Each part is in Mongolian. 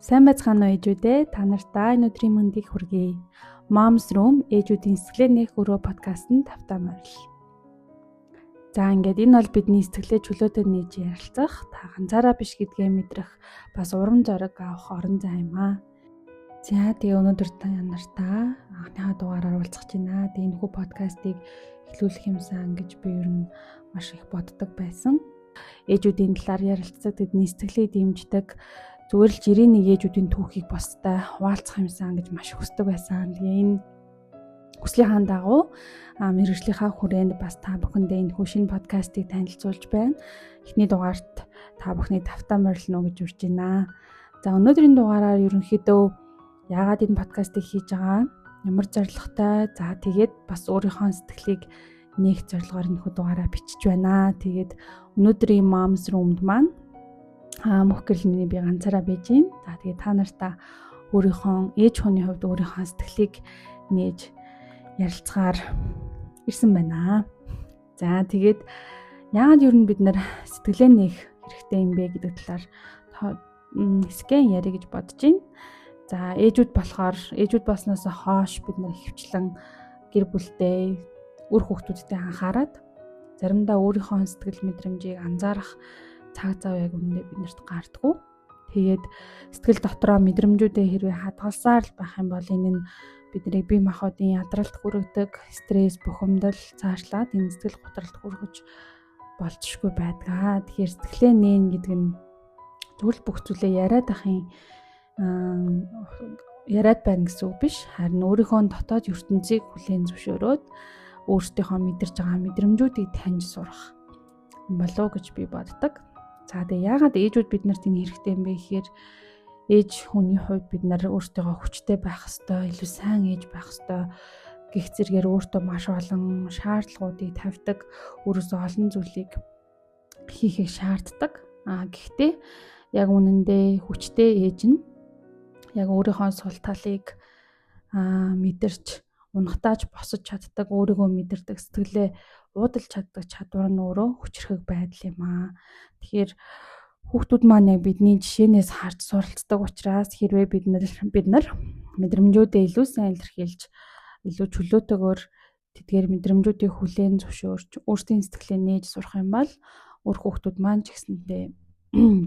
Сайн байцгаана уу ээжүүдээ? Та нартай өнөөдрийн мэндийг хүргэе. Moms Room ээжүүдийн сэтгэлээ нээх өрөө подкастт тавтаа морил. За ингээд энэ бол бидний сэтгэлээ чөлөөтэй нээж ярилцах, та ганцаараа биш гэдгээ мэдрэх, бас урам зориг авах орон зай юм аа. За тэгээ өнөөдөр та нартай анхныхаа дугаараар уулзах гэж байна. Тэгээ энэ хүү подкастыг эхлүүлэх юмсан гэж би ер нь маш их боддог байсан. Ээжүүдийн талаар ярилцдаг, тэдний сэтгэлийг дэмждэг, зүгээр л жирийн нэг ээжүүдийн түүхийг бусдад хуваалцах юмсан гэж маш хүсдэг байсан. Тэгээ энэ хүслийн дагуу мэргэжлийнхаа хүрээнд бас та бүхэндээ энэ шинэ подкастыг танилцуулж байна. Эхний дугаарт та бүхний тавтаа морилно гэж урьж байна. За өнөөдрийн дугаараар ерөнхийдөө яагаад энэ подкастыг хийж байгаа, ямар зорилготой, за тэгээд бас өөрийнхөө сэтгэлийг нээх зорилгоор энэ дугаараа бичиж байна. Тэгээд өнөөдрийн Moms Room-д маань мөх гэрэлний би ганцаараа байж гин. За тэгээд та нартаа өөрийнхөө ээж хүний хувьд өөрийнхөө сэтгэлийг нээж ярилцгаар ирсэн байна. За тэгээд яагаад ер нь бид нэр сэтгэлээ нээх хэрэгтэй юм бэ гэдэг талаар хэсгэн ярих гэж бодож байна. За ээжүүд болсноос хойш бид нэр хөвчлэн гэр бүлдээ үр хүүхдүүдтэй анхаарад заримдаа өөрийнхөө сэтгэл мэдрэмжийг анзаарах цаг зав яг үнэндээ биднэрт гардггүй. Тэгээд сэтгэл дотроо мэдрэмжүүдээ хэрвээ хадгалсаар л байх юм бол энэ нь бидний бие махбодын ядралт хүргэдэг, стресс, бухимдал цаашлаад энэ сэтгэл готролд хүргэж болцшгүй байдгаа. Тэгэхээр сэтгэлээ нээн гэдэг нь зөвл бүх зүйлээ яриад байна гэсэн үг биш. Харин өөрийнхөө дотоод ертөнцийг хүлээн зөвшөөрөөд өөртөөхөө мэдэрч байгаа мэдрэмжүүдийг таньж сурах болов гэж би боддог. За тэгээ яагаад ээжүүд биднэрт энэ хэрэгтэй юм бэ гэхээр ээж хүний хувьд бид нар өөртөө хүчтэй байх ёстой, илүү сайн ээж байх ёстой гэх зэргээр өөртөө маш олон шаардлагуудыг тавьдаг, өөрөөсөө олон зүйлийг хийхийг шаарддаг. Гэхдээ яг үнэндээ хүчтэй ээж нь яг өөрийнхөө сул талыг мэдэрч унахтааж босож чаддаг, өөрийгөө мэдэрдэг, сэтгэлээ уудалж чаддаг чадвар нь өөрөө хүчрхэг байдал юм аа. Тэгэхээр хүүхдүүд маань яг бидний жишээнээс харж суралцдаг учраас хэрвээ бид нар мэдрэмжүүдээ илүү сайн илэрхийлж, илүү чөлөөтэйгээр тэдгээр мэдрэмжүүдийг хүлээн зөвшөөрч, өөрсдийн сэтгэлээ нээж сурах юм бол өөр хүүхдүүд маань ч гэсэндээ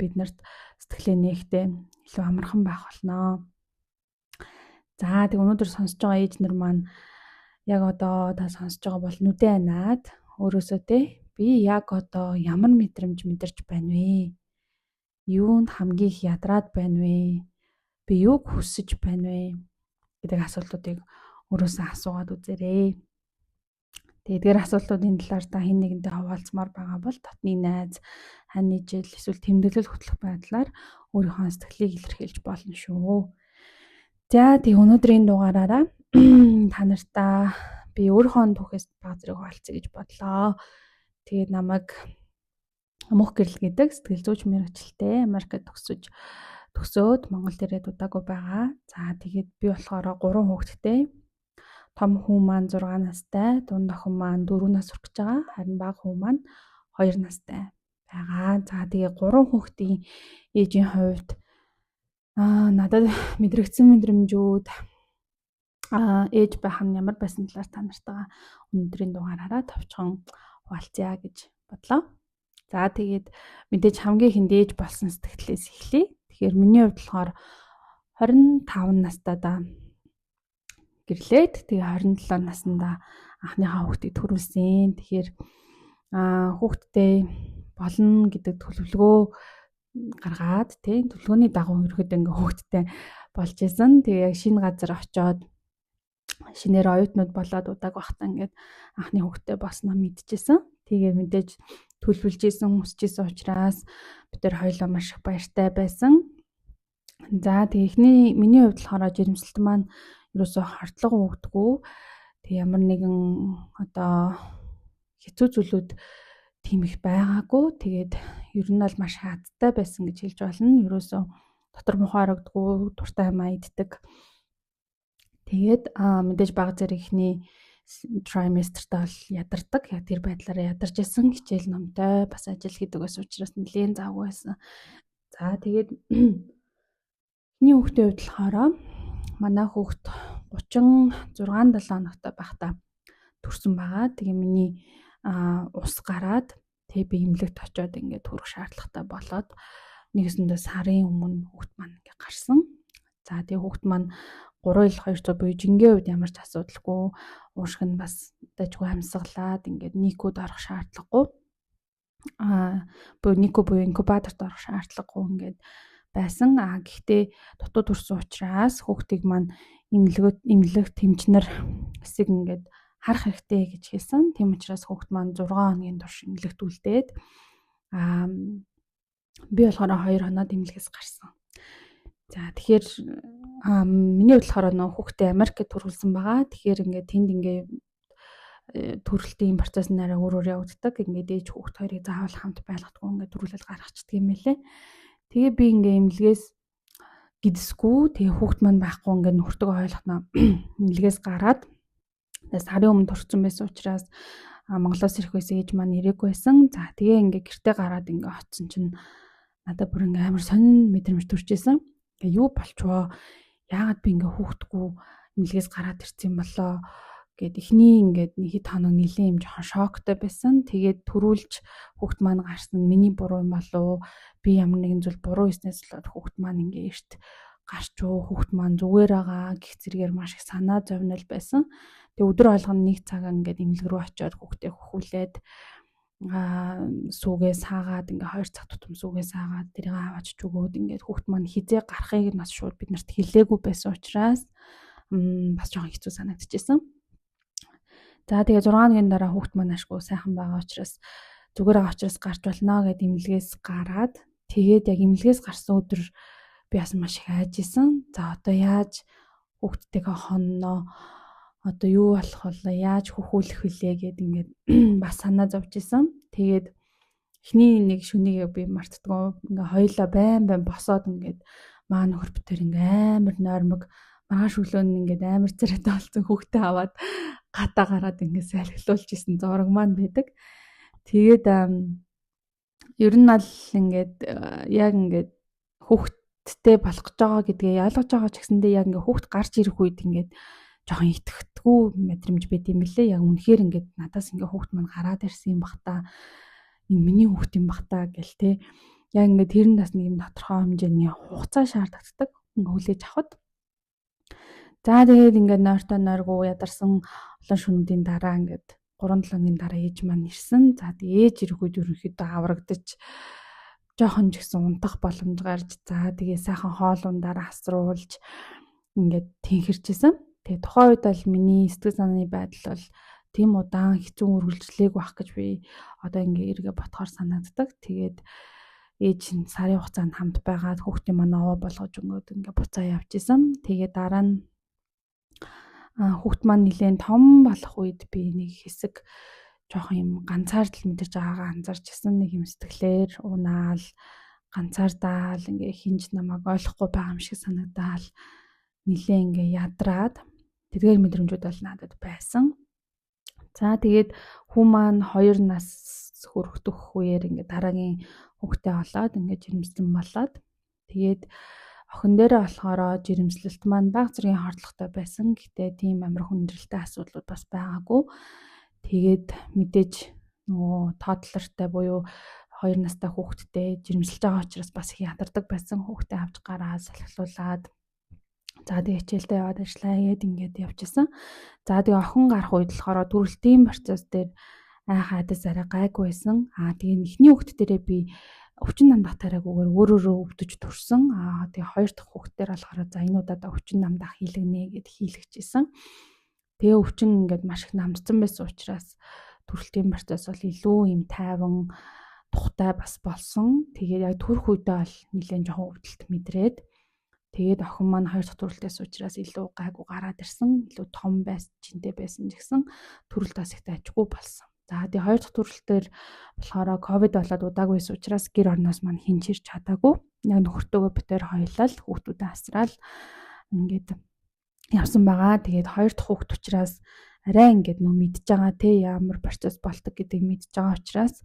биднэрт сэтгэлээ нээхдээ илүү амархан байх болно. За тэг өнөөдөр сонсож байгаа ээж нар маань яг одоо та сонсож байгаа бол нүдэн анаад өөрөөсөө би яг одоо ямар мэдрэмж мэдэрч байна вэ? Юунд хамгийн их ядраад байна вэ? Би юуг хүсэж байна вэ? гэдэг асуултуудыг өөрөөсөө асуугаад үзээрэй. Тэгэхээр асуултуудын талаар та хэн нэгэнтэй хаваалцмаар байгаа бол татны найз, хань ижил эсвэл тэмдэглэл хөтлөх байдлаар өөрийнхөө сэтгэлийг илэрхийлж болно шүү. За тэг өнөөдрийн дугаараараа та нартаа би өөрийнхөө түүхээс баг зэрэг хуваалцъя гэж бодлоо. Тэгээд намайг мөх гэрэл гэдэг сэтгэл зүйч мэргэжилтэй Америкт төгсөөд Монгол ирээд удаагүй байгаа. За тэгээд би болохоор 3 хүүхэдтэй. Том хүү маань 6 настай, дунд охин маань 4 нас хүрч байгаа. Харин бага хүү маань 2 настай байгаа. За тэгээ 3 хүүхдийн ээжийн хувьд надад мэдрэгдсэн мэдрэмжүүд ээж байх нь ямар байсан талаар та нартайгаа өнөөдрийн дугаараараа товчхон хуваалцъя гэж бодлоо. За тэгээд мэдээж хамгийн ихэнд ээж болсон сэтгэлээс эхлэе. Тэгэхээр миний хувьд болохоор 25 настайдаа гэрлээд тэгээ 27 наснда анхныхаа хүүхдийг төрүүлсэн. Тэгэхээр хүүхдтэй болно гэдэг төлөвлөгөө гаргаад төлөвлөгөөний дагуу ерөөдөө ингээ хүүхдтэй болж исэн. Тэгээ яг шинэ газар очиод шинээр оюутнууд болоод удааг багтаа ингээд анхны хүүхдтэй болсноо мэдчихсэн. Тэгээ мэдээж төлөвлөж исэн, хүсэж исэн учраас бид нар хоёулаа маш их баяртай байсан. За тэгээ миний хувьд болохоор жирэмслэлт маань ерөөсөө хордлого өгдөггүй. Тэг ямар нэгэн одоо хэцүү зүйлүүд тийм их байгаагүй. Тэгээд ер нь бол маш хаттай байсан гэж хэлж болно. Ерөөсөө дотор мухаа харагдгүй, дуртай юм иддэг. Тэгээд мэдээж бага зэрэгний trimester-т бол ядардаг. Яг тэр байдлаараа ядарч исэн. Хичээл номтой бас ажил хийдэг ус учраас нэлээд завгүй байсан. За тэгээд Эхний хүүхдийн хувьд болохоор манай хүүхд 36-7 хоногтой байхдаа төрсөн байгаа. Тэгээ миний ус гараад тэгээ би эмнэлэгт очиод ингээд төрөх шаардлагатай болоод нэгэсэндээ сарын өмнө хүүхд маань ингээд гарсан. За тэгээ хүүхд маань 3L200 буюу жингээ үед ямар ч асуудалгүй, уушиг нь бас дажгүй амьсгалаад ингээд никод орох шаардлагагүй. Буюу нико буюу инкубаторт орох шаардлагагүй ингээд байсан. Гэхдээ дутуу төрсөн учраас хүүхдийг маань эмнэлэгт тэмчнэр эсэг ингээд харах хэрэгтэй гэж хэлсэн. Тийм учраас хүүхд маань 6 хоногийн турш эмнэлэгт үлдээд би болохоор 2 хоноод эмнэлгээс гарсан. За тэгэхээр миний бодлохоор нөө хүүхдээ Америкт төрүүлсэн байгаа. Тэгэхээр ингээд тэнд ингээд төрөлтийн процесс нь арай өөр явагддаг. Ингээд ээж хүүхд хоёрыг заавал хамт байлгадаггүй ингээд төрүүлэл гаргацдаг юм байлээ. Тэгээ би ингээд эмнэлгээс гидсгүй тэгээ хүүхд маань байхгүй ингээд нөхөртөө ойлгохноо эмнэлгээс гараад сарын өмнө төрсөн байсан учраас Монголоос ирэх байсан ээж маань ирээгүй байсан. За тэгээ ингээд гэртээ гараад ингээд очсон чинь надад бүр ингээд амар сонин мэдрэмж төрж исэн. Ингээ юу болчихвоо? Яагаад би ингээ хүүхдгүү эмнэлгээс гараад ирсэн юм болоо гэд эхний ингээд нэг хэд хоног нилийн юм жоохон шоктой байсан. Тэгээд төрүүлж хүүхд маань гарсан миний буруу юм болоо? Би ямар нэгэн зүйл буруу хийснээс болоод хүүхд маань ингээ эрт гарч уу? Хүүхд маань зүгээр байгаа гэх зэрэгээр маш их санаа зовнил байсан. Тэгээд өдөр болгоно нэг цаг ингээд эмнэлэг рүү очиод хүүхдээ хөхүүлээд сүүгээ саагаад ингээ 2 цаг тутам сүүгээ саагаад тэрийг аваач өгөөд ингээд хүүхд маань хизээ гарахыг нь бас шууд биднэрт хэлээгүй байсан учраас бас жоохон хэцүү санагдчихсэн. За тэгээ 6 хоногийн дараа хүүхд маань ашгүй сайхан байгаа учраас зүгээр байгаа учраас гарч болно гэд эмнэлгээс гараад тэгээд яг эмнэлгээс гарсан өдөр би бас маш их айж исэн. За одоо яаж хүүхдтэйгээ хонноо одоо юу болох вэ? Яаж хөхүүлэх вүлээ гэд ингээд бас санаа зовж исэн. Тэгээд эхний нэг шүнийг би мартдаггүй. Ингээ хоёлаа байн босоод ингээд маа нөхөр битэр ингээ амар нойрмог маргааш өглөө нь ингээд амар царайтай болсон хүүхдээ аваад гатаа гараад ингээ салхилуулж исэн зураг маань байдаг. Тэгээд ер нь аль ингээд яг ингээд хүүхдтэй болох гэж байгаа гэдгээ ойлгож байгаа ч гэсэндээ яг ингээ хүүхд гарч ирэх үед ингээд жоохон итгэдэггүй мэдрэмж байд юм бэлээ. Яг үнэхээр ингээд надаас ингээ хүүхд маань гараад ирсэн юм бах та. Энэ миний хүүхд юм бах та гэл те. Яг ингээ тэрэндээс нэг юм тодорхой хэмжээний хугацаа шаардлагатай ингээ хүлээж авахд. За тэгээд ингээ нойртой нойргүй ядарсан олон шөнөдийн дараа ингээд 3-7 хоногийн дараа ээж маань ирсэн. За тэгээд ээж ирэх үед ерөнхийдөө аврагдаж жоохон ч гэсэн унтах боломж гарч за тэгээ сайхан хоол ундаар асруулж ингээд тэнхэрчээсэн. Тэгээ тухайн үед бол миний сэтгэл санааны байдал бол тийм удаан хэцүү үргэлжлээг байх гэж би одоо ингээ эргээ ботхоор санагддаг. Тэгээд ээж нь сарын хугацаанд хамт байгаад хүүхдийн маань овоо болгож өнгөд ингээ буцаа явж исэн. Тэгээд дараа нь хүүхд маань нэлээд том болох үед би нэг хэсэг жоохон юм ганцаардл мэдэрч байгаагаа анзарч исэн. Нэг юм сэтгэлээр унаал, ганцаардаал ингээ хинж намайг ойлгохгүй байгаа юм шиг санагдаал нэлээ ингээ ядраад тэргээр мэдрэмжүүд бол надад байсан. За тэгээд хүн маань 2 нас хүрэх үеэр ингээ дараагийн хүүхдээ олоод ингээ жирэмслэн болоод тэгээд охин дээрээ болохоор жирэмслэлт маань бага зэргийн хордлоготой байсан. Гэтэ тийм амар хүндрэлтэй асуудлууд бас байгаагүй. Тэгээд мэдээж нөгөө тоотлортой буюу 2 настай хүүхэдтэй жирэмсэлж байгаа учраас бас их ядардаг байсан. Хүүхдээ авч гараад салхилуулаад за тэгээ хичээлдээ яваад ажиллаа гээд ингээд явчихсан. За тэгээ охин гарах үед болохоор төрөлтийн процесс дээр хайдас арай гайгүй байсан. Тэгээ эхний хүүхд дээрээ би өвчин намдах тариагүйгээр өөрөөрөө өвдөж төрсөн. Тэгээ хоёр дахь хүүхд дээр болохоор за энэ удаад өвчин намдах хийлгэнэ гэд хийлгэжсэн. Тэгээ өвчин ингээд маш их намдсан байсан учраас төрөлтийн процесс бол илүү юм тайван тухтай бас болсон. Тэгээд яг төрөх үедээ бол нэлээд жоохон өвдөлт мэдрээд тэгээд охин маань хоёр дахь төрөлтөөс учраас илүү гайгүй гараад ирсэн. Илүү том байсан, жинтэй байсан гэсэн төрөлт бас их ажгүй болсон. За тэгээ хоёр дахь төрөлтөөр болохоор ковид болоод удаагүйс учраас гэр орноос маань хинж ирж чадаагүй. Яг нөхөртөөгөө битээр хоёлал хүүхдүүдээ асраал ингээд явсан байгаа. Тэгээд хоёр дахь хүүхд учраас арай ингээд нөө мэдж байгаа те ямар процесс болдог гэдгийг мэдж байгаа учраас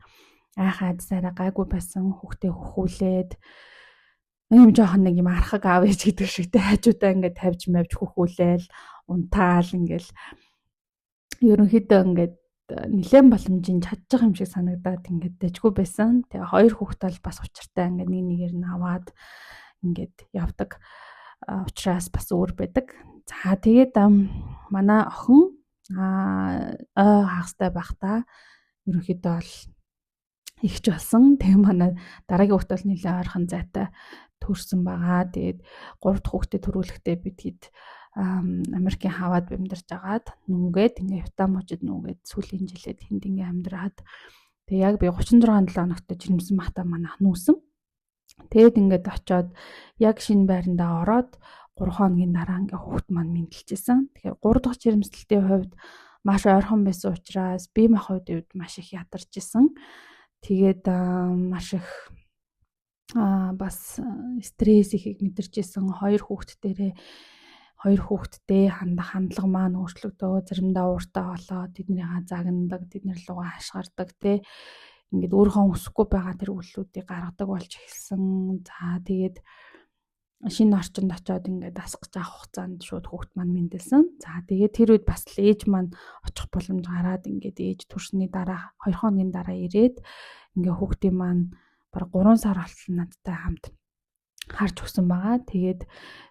айхаад сарай гайгүй байсан. Хүүхдээ хөхүүлээд юм жоохон нэг юм архаг аав ээж гэдэг шиг тэ хажуудаа ингээд тавьж мавж хөхүүлээл унтаал ингээл ерөнхийдөө ингээд нэлээд боломжийн чадчих юм шиг санагдаад ингээд дэжгүй байсан. Тэгээ хоёр хүүхдээ бол бас учиртай ингээд нэг нэгээр нь аваад ингээд явдаг учраас бас өөр байдаг. За тэгээд манай охин хагастай байхдаа ерөнхийдөө бол ихч болсон. Тэгээ манай дараагийн хүүхдээ бол нэлээд ойрхон зайтай төрсэн байгаа. Тэгээд 3 дахь хүүхдээ төрүүлэхдээ бид Америкийн хаваад бэмдэрж агаад нүнгээд ингээ Ютаа мужид нүнгээд сүүлийн жилээд тэнд ингээ амьдраад тэгээ яг би 36 7 хоногт жирэмсэн бахта манайх нүүсэн. Тэгээд ингээд очиод яг шинэ байрандаа ороод 3 хоногийн дараа ингээ хүүхд маань мэндэлжсэн. Тэгэхээр 3 дахь жирэмслэлтийн хувьд маш ойрхон байсан учраас би махбодын хувьд маш их ядарч исэн. Тэгээд маш их бас стресс ихийг мэдэрч исэн. Хоёр хүүхдтэй хандлага маань өөрчлөгдөө, заримдаа ууртаа болоод тэднийхээ загнадаг, тэднэр лугаа хашгирдаг те. Ингээд өөрийнхөө хүсэхгүй байгаа тэр үйлдэлүүдийг гаргадаг болж эхэлсэн. За тэгээд шинэ орчинд очиод ингээд дасгах гэж авах хугацаанд шууд хүүхд маань мэндэлсэн. За тэгээд тэр үед бас ээж маань очих боломж гараад ингээд ээж төрсний дараа 2 хоногийн дараа ирээд ингээд хүүхдийн маань бараг 3 сар болтол надтай хамт харж өгсөн байгаа. Тэгээд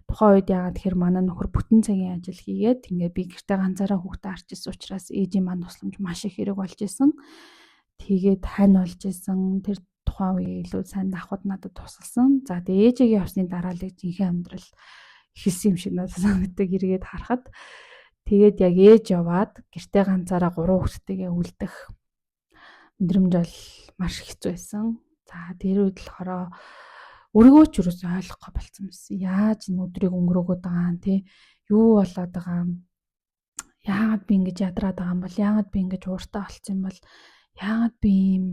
тухайн үед яагаад тэгэхээр манай нөхөр бүтэн цагийн ажил хийгээд ингээд би гэртээ ганцаараа хүүхдээ харж исэн учраас ээжийн маань тусламж маш их хэрэг болж исэн. Тэгээд хань болж исэн. Тэр тухайн үеийг илүү сайн давхад надад тусалсан. За тэгээд ээжигээ явсны дараа л жинхэнэ амьдрал эхэлсэн юм шиг надад санагддаг эргээд харахад. Тэгээд яг ээж яваад гэртээ ганцаараа 3 хүүхдтэйгээ үлдэх мэдрэмж бол маш хэцүү байсан. За тэр үед болохоор өөрийгөө ч юус ойлгохгүй болсон юмсэн. Яаж энэ өдрийг өнгөрөөгөөд байгаа юм те? Юу болоод байгаа юм? Яагаад би ингэж ядраад байгаа юм бол? Яагаад би ингэж ууртаа болцсон юм бол? Яагаад би ийм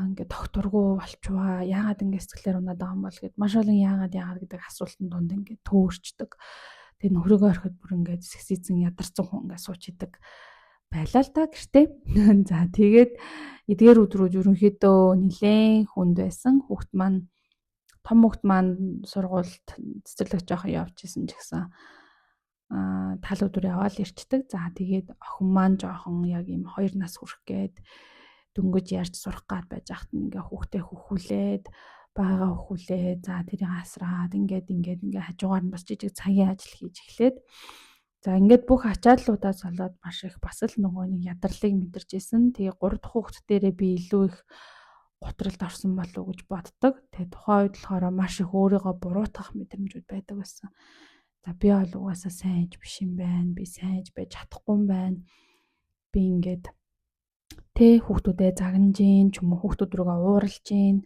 ингээд докторгүй болчваа? Яагаад ингэ сэтгэлээр унаад байгаа юм бол гэд маш олон яагаад гэдэг асуултанд дунд ингээд төөрчдөг. Тэгээ нөхрөөгөө ороход бүр ингээд сэгсийцэн ядарсан хүн ингээд сууч идэг байлаа л та гэртээ. За тэгээд эдгээр өдрүүд ерөнхийдөө нэлээд хүнд байсан. Том хүүхд маань сургуульд цэцэрлэг жоохон явж исэн ч гэсэн тал өдөр яваал ирчдэг. За тэгээд охин маань жоохон яг ийм 2 нас хүрэх гээд дөнгөж ярьж сурах гад байж хахад ингээ хүүхдээ хөхүүлээд баагаа хөхүүлээд за тэрийг асраад ингээд хажуугаар нь бас жижиг цагийн ажил хийж эхлээд за ингээд бүх ачааллуудаас болоод маш их бас л нөгөө нэг ядарлыг мэдэрч исэн. Тэгээ 3 дахь хүүхд дээрээ би илүү их готролд орсон болов уу гэж боддог. Тэгээ тухайн үед болохоор маш их өөрийгөө буруутгах мэдрэмжүүд байдаг байсан. За би бол угаасаа сайн ээж биш юм байна. Би сайн ээж байж чадахгүй юм байна. Би ингээд хүүхдүүдээ загнаж гин ч юм уу хүүхдүүд рүүгээ ууралж гин.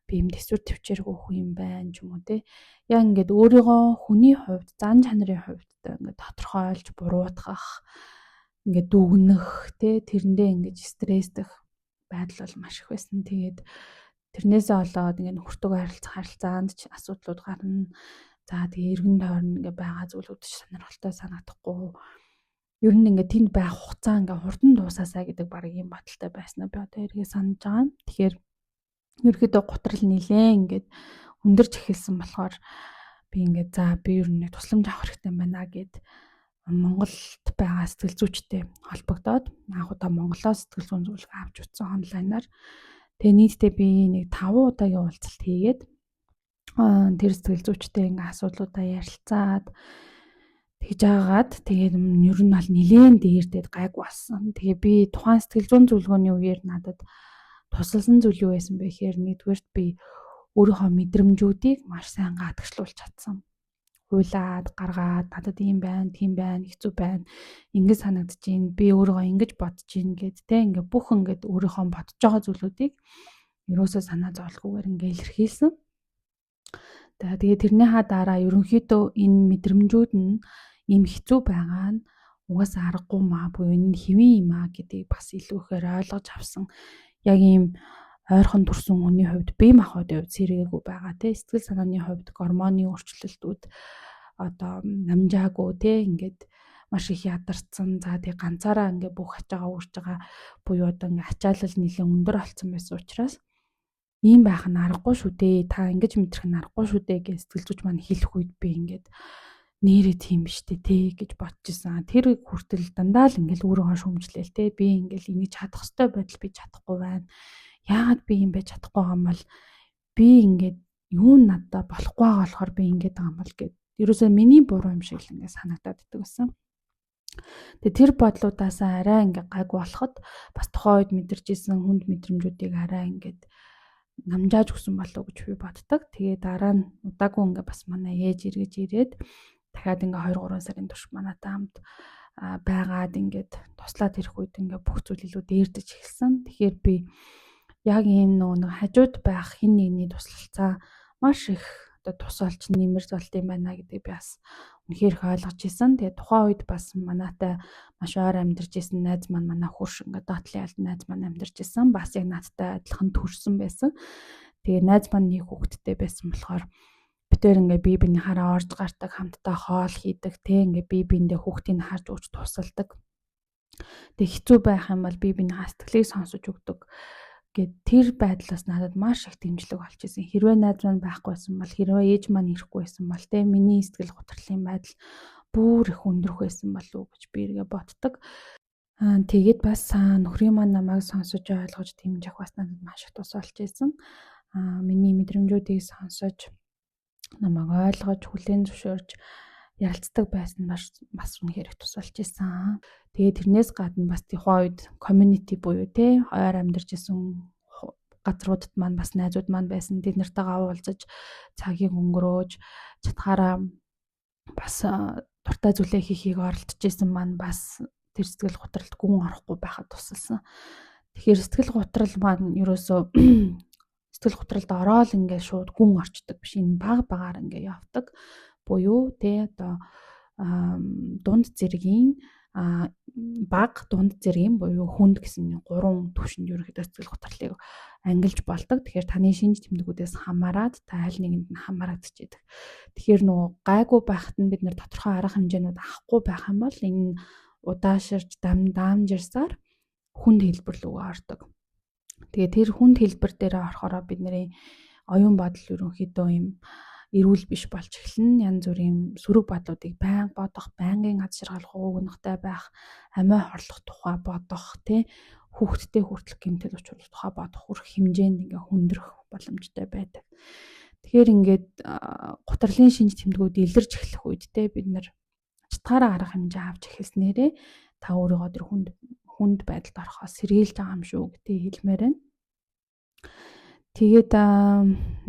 Би юм төсвөр төвчээргүй хүн юм байна ч юм уу те. Яг ингээд өөрийгөө хүний хувьд, зан чанарын хувьд ингээд тодорхойлж буруутгах, ингээд дүгнэх те тэрэндээ ингээд стресстэх байдал бол маш их байсан. Тэгээд тэрнээсээ болоод ингээд нөхөртөөгөө харилцаанд ч асуудлууд гарна. За тэгээ эргэн тойрон ингээд байгаа зүйлүүд ч сонирхолтой санагдахгүй. Ер нь ингээд тэнд байх хугацаа ингээд хурдан дуусаасаа гэдэг баг ийм бодолтой байснаа би одоо эргээ санаж байгаа. Тэгэхээр ерөөдөө готрол нилээн ингээд өндөрч эхэлсэн болохоор би ингээд за би ер нь тусламж авах хэрэгтэй байна гэд Монголд байгаа сэтгэл зүйчтэй холбогдоод анх удаа Монголоос сэтгэл зүйн зөвлөгөө авч утсан онлайнаар. Тэгээ нийтдээ би нэг 5 удаагийн уулзалт хийгээд тэр сэтгэл зүйчтэй ингээ асуудлуудаа ярилцаад тэгж агаад тэгээд ер нь бол нилээн дээрдээд гайг болсон. Тэгээ би тухайн сэтгэл зүйн зөвлөгөөний үеэр надад тусалсан зүйл юу байсан бэ гэхээр нэгдүгээрт би өөрийнхөө мэдрэмжүүдийг маш сайн гадагшлуулж чадсан. Хуйлаад гаргаад надад ийм байна, тийм байна, хэцүү байна. Ингэж санагдаж байна. Би өөрийгөө ингэж бодож байна гэд тэ ингээ бүх ингээд өөрийнхөө бодож байгаа зүйлүүдийг ерөөсөө санаа зовлгүйгээр ингээ илэрхийлсэн. Тэгээ тэрнийхаа дараа ерөнхийдөө энэ мэдрэмжүүд нь ийм хэцүү байгаа нь угаасаа аргагүй маа буюу энэ хэвэн юм аа гэдгийг бас илүү ихээр ойлгож авсан. Яг ийм ойрхон төрсэн хүний хувьд бие махбодын хувьд сэргээгүй байгаа тий сэтгэл санааны хувьд гормоны өөрчлөлтүүд одоо намжаагүй тий ингээд маш их ядарсан. За тий ганцаараа ингээд бүх ачаагаа үүрж байгаа буюу одоо ингээд ачаалал нэлээд өндөр болсон байсан учраас ийм байх нь аргагүй шүү дээ. Та ингэж мэдрэх нь аргагүй шүү дээ гэж сэтгэл зүйч маань хэлэх үед би ингээд нэрээ тийм биш дээ гэж бодчихсан. Тэр хүртэл дандаа л ингээл өөрийгөө шүмжлээл те. Би ингээл ингэж чадах ёстой байдал би чадахгүй байна. Яагаад би юм бэ чадахгүй байгаа юм бол би ингээд юу надад болохгүй байгаа болохоор би ингээд байгаа юм бол гэд ерөөсөө миний буруу юм шиг л ингээд санагдаад идэг байсан. Тэгээ тэр бодлуудаас арай ингээ гайгүй болоход бас тухайн үед мэдэрч исэн хүнд мэдрэмжүүдийг арай ингээд намжааж өгсөн болов уу гэж би боддог. Тэгээ дараа нь удаагүй ингээ бас манай ээж эргэж ирээд дахиад ингээ 2-3 сарын турш манайтай хамт байгаад ингээд туслаад ирэх үед ингээ бүх зүйл илүү дээрдэж эхэлсэн. Тэгэхээр би яг ийм нэг хажууд байх хин нэгний туслалцаа маш их одоо тус олж нэмэр золт юм байна гэдэг би бас үнэхээр их ойлгож исэн. Тэгээ тухайн үед бас манайтай маш ойр амьдарч исэн найз маань манай хурш ингээд доотлын алд найз маань амьдарч исэн. Бас яг надтай адилхан төрсэн байсан. Тэгээ найз маань нэг хүүхэдтэй байсан болохоор битээр ингээ бие биенийхээ орж гардаг, хамтдаа хоол хийдэг, тэ ингээ бие биендээ хүүхдийг харж өгч тусалдаг. Тэгээ хэцүү байх юм бол бие биенийхээ сэтгэлийг сонсож өгдөг. Гэт тэр байдлаас надад маш их дэмжлэг олж исэн. Хэрвээ найз маань байхгүйсэн бол, хэрвээ ээж маань ирэхгүй байсан бол тэ миний сэтгэл готрлын байдал бүр их өндрөх байсан болов уу гэж би эргээ боддог. Тэгээд бас нөхрийн маань намайг сонсож ойлгож дэмжих бас надад маш их тус олж исэн. Миний мэдрэмжүүдийг сонсож намайг ойлгож хүлээн зөвшөөрж ярилцдаг байсан бас үнэхээр их тусалж исэн. Тэгээ тэрнээс гадна бас тухайн үед community буюу те ойр амьдарч исэн газруудад маань бас найзууд маань байсан. Тэд нартайгаа уулзаж цагийг өнгөрөөж чадхаараа бас дуртай зүйлээ хийхийг оролдож исэн маань бас тэр сэтгэл готролд гүн орохгүй байхад тусалсан. Тэгэхээр сэтгэл готрол маань ерөөсөө сэтгэл готролд ороод ингээ шууд гүн орчдөг биш. Энэ баг багаар ингээ явдаг. Буюу те одоо дунд зэргийн баг дунд зэргийн буюу хүнд гэсэн 3 түвшинд ерөнхийдөө сэтгэл готрлыг ангилж болдог. Тэгэхээр таны шинж тэмдгүүдээс хамаарат та аль нэгэнд нь хамаарагдчихэдэг. Тэгэхээр нөгөө гайгүй байхад нь бид нэр тодорхой арга хэмжээнүүд авахгүй байх юм бол энэ удааширч дамжирсаар хүнд хэлбэр рүү ордог. Тэгээ тэр хүнд хэлбэр дээр орохороо бидний оюун бодол ерөнхийдөө юм эрүүл биш болж эхэлнэ. Янз бүрийн сөрөг бодлуудыг байнга бодох, байнгын аз жаргал гуйгнахтай байх, амиа хорлох тухай бодох, тэ хүүхдтэй хүртэл гэмтэл учруулах тухай бодох хүрх хэмжээнд ингээ хүндрэх боломжтой байдаг. Тэгэхээр ингээд гутрлын шинж тэмдгүүд илэрч эхлэх үед те бид нар чадхаараа арга хэмжээ авч эхэлснээрээ та өөрийгөө тэр хүнд байдалд орохоос сэргийлж байгаа юм шүү гэдэг хэлмээр байна. Тэгээд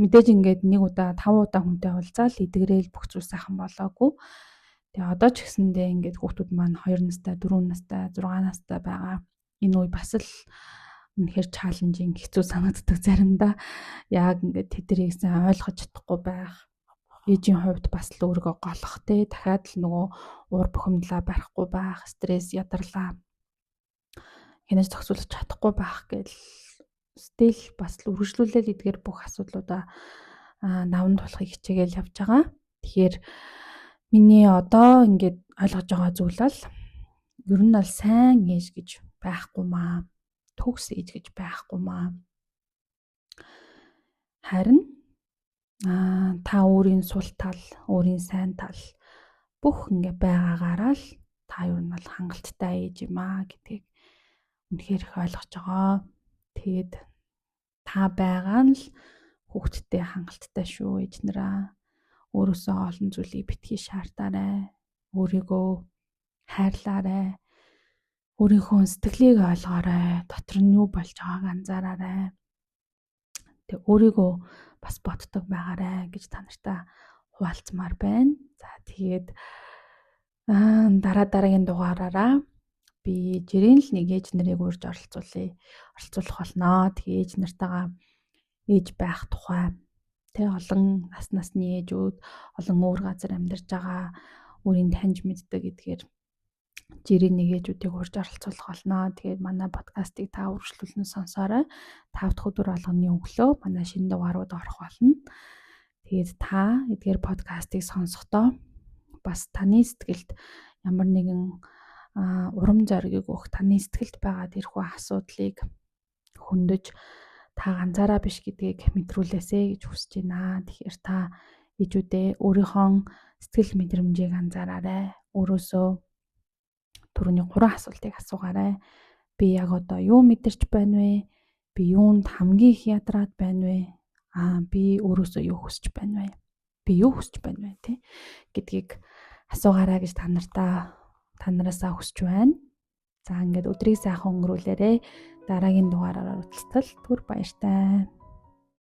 мэдээж ингээд нэг удаа 5 удаа хүнтэй уулзаал эдгрээл бүх зүйл сайхан болоогүй. Тэгээ одоо ч гэсэндээ ингээд хүүхдүүд маань 2 настай, 4 настай, 6 настай байгаа. Энэ үе бас л үнэхээр чаленжинг хэцүү санагддаг заримдаа. Яг ингээд тэднийг сайн ойлгож чадахгүй байх. Ээжийн хувьд бас л өөрийгөө голох те дахиад л нөгөө уур бухимдлаа барихгүй байх, стресс, ядарлаа хянаж зохицуулах чадахгүй байх гэл стил бас л үргэлжлүүлэл эдгээр бүх асуудлуудаа даван тулахыг хичээгээл явж байгаа. Тэгэхээр миний одоо ингээд ойлгож байгаа зүйл бол ер нь бол сайн ээж гэж байхгүй маа. Төгс ээж гэж байхгүй маа. Харин та өөрийн сул тал, өөрийн сайн тал бүх ингээ байгаагаараа л та ер нь бол хангалттай ээж юм аа гэдгийг үнэхээр их ойлгож байгаа. Тэгээд та байгаа нь л хүүхдтэй хангалттай шүү ээжнэраа. Өөрөөсөө олон зүйлийг битгий шаардаарай. Өөрийгөө хайрлаарай. Өөрийнхөө сэтгэлийг ойлгоорой. Дотор нь юу болж байгааг анзаараарай. Тэг өөрийгөө бас боддог байгаарай гэж та нартай хуваалцмаар байна. За тэгээд дараагийн дугаараараа би жирийн л нэг ээж нарыг урьж оролцуулах болно. Тэгээ ээж нартайгаа ээж байх тухай тэг олон насны ээжүүд олон өөр газар амьдарч байгаа өөрийн таньж мэддэг гэдгээр жирийн нэг ээжүүдийг урьж оролцуулах болно. Тэгээд манай подкастыг та үргэлжлүүлэн сонсоорой. 5 дахь өдөр болгоны өглөө манай шинэ дугаарууд орох болно. Тэгээд та эдгээр подкастыг сонсохдоо бас таны сэтгэлд ямар нэгэн урам зориг өгөх, таны сэтгэлд байгаа тэрхүү асуудлыг хөндөж та ганцаараа биш гэдгийг мэдрүүлээсэй гэж хүсэж байна. Тэгэхээр та ээжүүдээ өөрийнхөө сэтгэл мэдрэмжийг анзаараарай. Өөрөөсөө түрүүний 3 асуултыг асуугаарай. Би яг одоо юу мэдэрч байна вэ? Би юунд хамгийн их ядраад байна вэ? Би өөрөөсөө юу хүсэж байна вэ? Би юу хүсэж байна вэ те гэдгийг асуугаарай гэж та нараасаа хүсэж байна. За ингээд өдрийг сайхан өнгөрүүлээрэй. Дараагийн дугаараараа уулзтал түр баяртай.